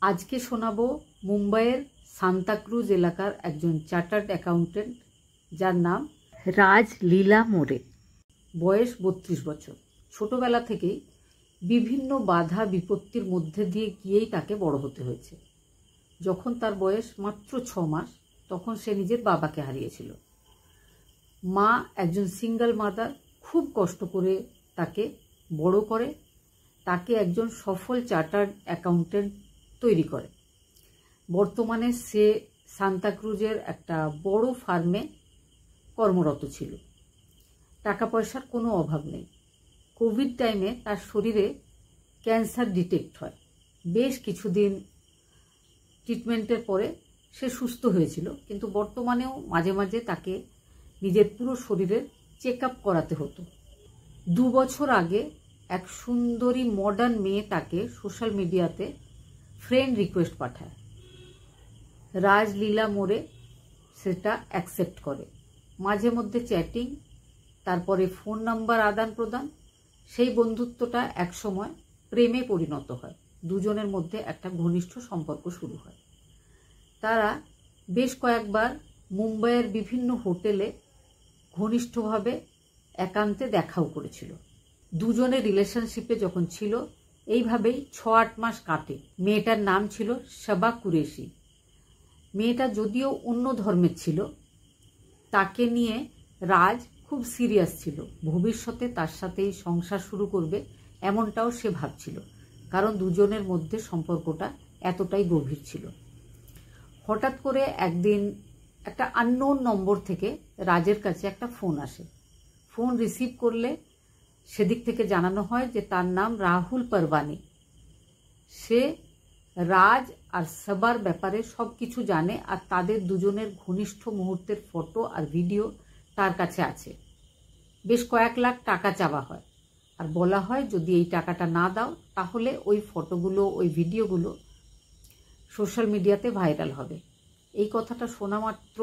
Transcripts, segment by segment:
আজকে শোনাবো মুম্বাইয়ের সান্তাক্রুজ এলাকার একজন চার্টার্ড অ্যাকাউন্টেন্ট যার নাম রাজ লীলা মোরে। বয়স 32 বছর। ছোটবেলা থেকেই বিভিন্ন বাধা বিপত্তির মধ্যে দিয়ে গিয়েই তাকে বড় হতে হয়েছে। যখন তার বয়স মাত্র 6 মাস তখন সে নিজের বাবাকে হারিয়েছিল। মা একজন সিঙ্গল মাদার খুব কষ্ট করে তাকে বড় করে, তাকে একজন সফল চার্টার্ড অ্যাকাউন্টেন্ট তৈরি করে। বর্তমানে সে সান্তাক্রুজের একটা বড় ফার্মে কর্মরত ছিল। টাকা পয়সার কোনো অভাব নেই। কোভিড টাইমে তার শরীরে ক্যান্সার ডিটেক্ট হয়। বেশ কিছুদিন ট্রিটমেন্টের পরে সে সুস্থ হয়েছিল, কিন্তু বর্তমানেও মাঝে মাঝে তাকে নিজের পুরো শরীরের চেক আপ করাতে হতো। 2 বছর আগে এক সুন্দরী মডার্ন মেয়ে তাকে সোশ্যাল মিডিয়াতে ফ্রেন্ড রিকোয়েস্ট পাঠায়। রাজ লীলা মোরে সেটা অ্যাকসেপ্ট করে। মাঝে মধ্যে চ্যাটিং, তারপরে ফোন নাম্বার আদান প্রদান, সেই বন্ধুত্বটা একসময় প্রেমে পরিণত হয়। দুজনের মধ্যে একটা ঘনিষ্ঠ সম্পর্ক শুরু হয়। তারা বেশ কয়েকবার মুম্বাইয়ের বিভিন্ন হোটেলে ঘনিষ্ঠভাবে একান্তে দেখাও করেছিল। দুজনের রিলেশনশিপে যখন ছিল, এইভাবেই 6-8 মাস কাটে। মেয়েটার নাম ছিল শবা কুরেশি। মেয়েটা যদিও অন্য ধর্মের ছিল, তাকে নিয়ে রাজ খুব সিরিয়াস ছিল। ভবিষ্যতে তার সাথেই সংসার শুরু করবে এমনটাও সে ভাবছিল, কারণ দুজনের মধ্যে সম্পর্কটা এতটাই গভীর ছিল। হঠাৎ করে একদিন একটা আননোন নম্বর থেকে রাজের কাছে একটা ফোন আসে। ফোন রিসিভ করলে সেদিক থেকে জানানো হয় যে তার নাম রাহুল পারওয়ানি। সে রাজ আর সবার ব্যাপারে সব কিছু জানে, আর তাদের দুজনের ঘনিষ্ঠ মুহূর্তের ফটো আর ভিডিও তার কাছে আছে। বেশ কয়েক লাখ টাকা চাওয়া হয়, আর বলা হয় যদি এই টাকাটা না দাও তাহলে ওই ফটোগুলো, ওই ভিডিওগুলো সোশ্যাল মিডিয়াতে ভাইরাল হবে। এই কথাটা শোনা মাত্র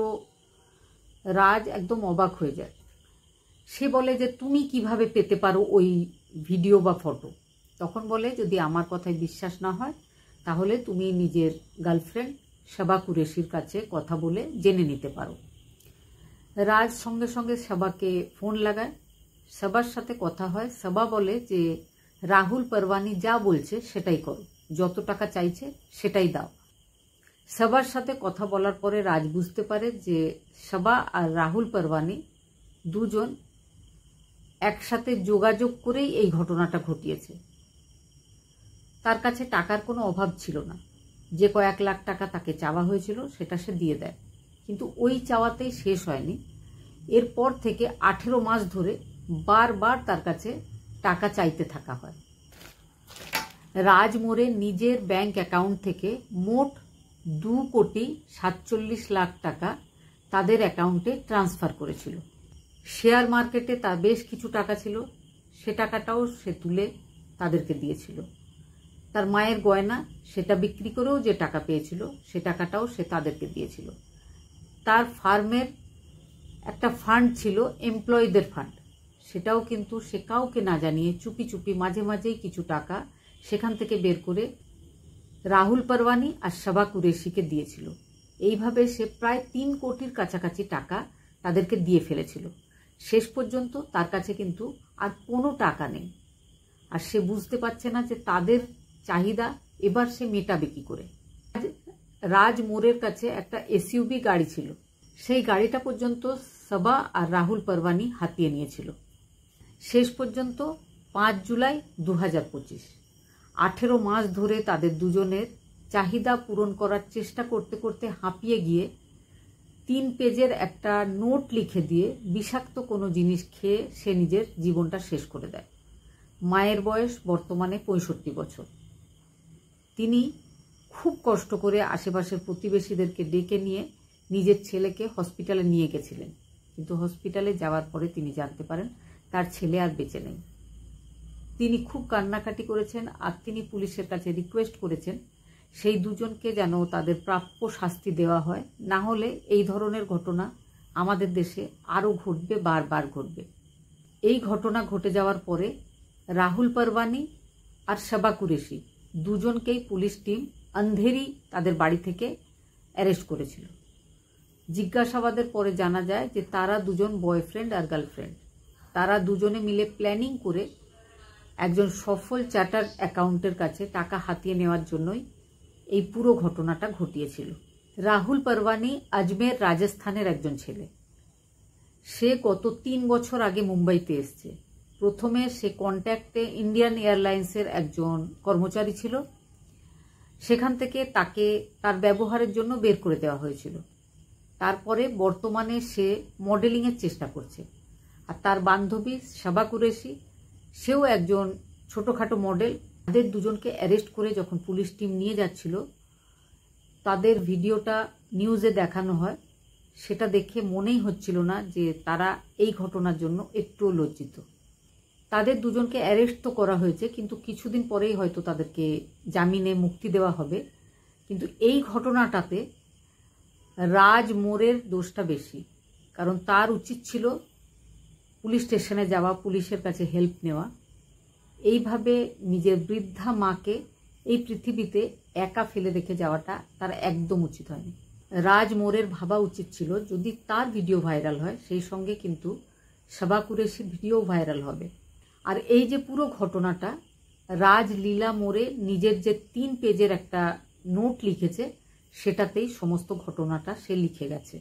রাজ একদম অবাক হয়ে যায়। সে বলে যে তুমি কিভাবে পেতে পারো ওই ভিডিও বা ফটো? তখন বলে যদি আমার কথায় বিশ্বাস না হয় তাহলে তুমি নিজের গার্লফ্রেন্ড শবা কুরেশির কাছে কথা বলে জেনে নিতে পারো। রাজ সঙ্গে সঙ্গে শবাকে ফোন লাগায়। শবার সাথে কথা হয়। শবা বলে যে রাহুল পারওয়ানি যা বলছে সেটাই করো, যত টাকা চাইছে সেটাই দাও। শবার সাথে কথা বলার পরে রাজ বুঝতে পারে যে শবা আর রাহুল পারওয়ানি দুজন একসাথে যোগাযোগ করেই এই ঘটনাটা ঘটিয়েছে। তার কাছে টাকার কোনো অভাব ছিল না। যে কয়েক লাখ টাকা তাকে চাওয়া হয়েছিল সেটা সে দিয়ে দেয়, কিন্তু ওই চাওয়াতেই শেষ হয়নি। এরপর থেকে 18 মাস ধরে বারবার তার কাছে টাকা চাইতে থাকা হয়। রাজ মোরে নিজের ব্যাংক অ্যাকাউন্ট থেকে মোট 2,47,00,000 টাকা তাদের অ্যাকাউন্টে ট্রান্সফার করেছিল। শেয়ার মার্কেটে তার বেশ কিছু টাকা ছিল, সে টাকাটাও সে তুলে তাদেরকে দিয়েছিল। তার মায়ের গয়না সেটা বিক্রি করেও যে টাকা পেয়েছিল সে টাকাটাও সে তাদেরকে দিয়েছিল। তার ফার্মের একটা ফান্ড ছিল, এমপ্লয়ীদের ফান্ড, সেটাও কিন্তু সে কাউকে না জানিয়ে চুপি চুপি মাঝে মাঝেই কিছু টাকা সেখান থেকে বের করে রাহুল পারওয়ানি আর শবা কুরেশিকে দিয়েছিল। এইভাবে সে প্রায় 3 কোটির কাছাকাছি টাকা তাদেরকে দিয়ে ফেলেছিল। শেষ পর্যন্ত তার কাছে কিন্তু আর কোনো টাকা নেই, আর সে বুঝতে পারছে না যে তাদের চাহিদা এবার সে মেটাবে কি করে। রাজ মোরের কাছে একটা এসইউভি গাড়ি ছিল, সেই গাড়িটা পর্যন্ত শবা আর রাহুল পারওয়ানি হাতিয়ে নিয়েছিল। শেষ পর্যন্ত 5 জুলাই 2025, 18 মাস ধরে তাদের দুজনের চাহিদা পূরণ করার চেষ্টা করতে করতে হাঁপিয়ে গিয়ে 3 পেজের একটা নোট লিখে দিয়ে বিষাক্ত কোনো জিনিস খেয়ে সে নিজের জীবনটা শেষ করে দেয়। মায়ের বয়স বর্তমানে 65 বছর। তিনি খুব কষ্ট করে আশেপাশের প্রতিবেশীদেরকে ডেকে নিয়ে নিজের ছেলেকে হসপিটালে নিয়ে গেছিলেন, কিন্তু হসপিটালে যাওয়ার পরে তিনি জানতে পারেন তার ছেলে আর বেঁচে নেই। তিনি খুব কান্নাকাটি করেছেন, আর তিনি পুলিশের কাছে রিকোয়েস্ট করেছেন সেই দুজনকে যেন তাদের প্রাপ্য শাস্তি দেওয়া হয়, না হলে এই ধরনের ঘটনা আমাদের দেশে আরও ঘটবে, বারবার ঘটবে। এই ঘটনা ঘটে যাওয়ার পরে রাহুল পারওয়ানি আর শবা কুরেশি দুজনকেই পুলিশ টিম অন্ধেরি তাদের বাড়ি থেকে অ্যারেস্ট করেছিল। জিজ্ঞাসাবাদের পরে জানা যায় যে তারা দুজন বয়ফ্রেন্ড আর গার্লফ্রেন্ড। তারা দুজনে মিলে প্ল্যানিং করে একজন সফল চার্টার্ড অ্যাকাউন্টের কাছে টাকা হাতিয়ে নেওয়ার জন্যই এই পুরো ঘটনাটা ঘটিয়েছিল। রাহুল পারওয়ানি আজমের রাজস্থানের একজন ছেলে। সে গত 3 বছর আগে মুম্বাইতে এসছে। প্রথমে সে কন্ট্যাক্টে ইন্ডিয়ান এয়ারলাইন্সের একজন কর্মচারী ছিল। সেখান থেকে তাকে তার ব্যবহারের জন্য বের করে দেওয়া হয়েছিল। তারপরে বর্তমানে সে মডেলিংয়ের চেষ্টা করছে। আর তার বান্ধবী শাবা কুরেশি, সেও একজন ছোটোখাটো মডেল। তাদের দুজনকে অ্যারেস্ট করে যখন পুলিশ টিম নিয়ে যাচ্ছিল, তাদের ভিডিওটা নিউজে দেখানো হয়। সেটা দেখে মনেই হচ্ছিল না যে তারা এই ঘটনার জন্য একটুও লজ্জিত। তাদের দুজনকে অ্যারেস্ট তো করা হয়েছে, কিন্তু কিছুদিন পরেই হয়তো তাদেরকে জামিনে মুক্তি দেওয়া হবে। কিন্তু এই ঘটনাটাতে রাজ মোরের দোষটা বেশি, কারণ তার উচিত ছিল পুলিশ স্টেশনে যাওয়া, পুলিশের কাছে হেল্প নেওয়া। এইভাবে নিজের বৃদ্ধা মাকে এই পৃথিবীতে একা ফেলে রেখে যাওয়াটা তার একদম উচিত হয়নি। রাজ মোরের ভাবা উচিত ছিল যদি তার ভিডিও ভাইরাল হয়, সেই সঙ্গে কিন্তু শাবা কুরেশির ভিডিও ভাইরাল হবে। আর এই যে পুরো ঘটনাটা, রাজ লীলা মোরে নিজের যে 3 পেজের একটা নোট লিখেছে, সেটাতেই সমস্ত ঘটনাটা সে লিখে গেছে।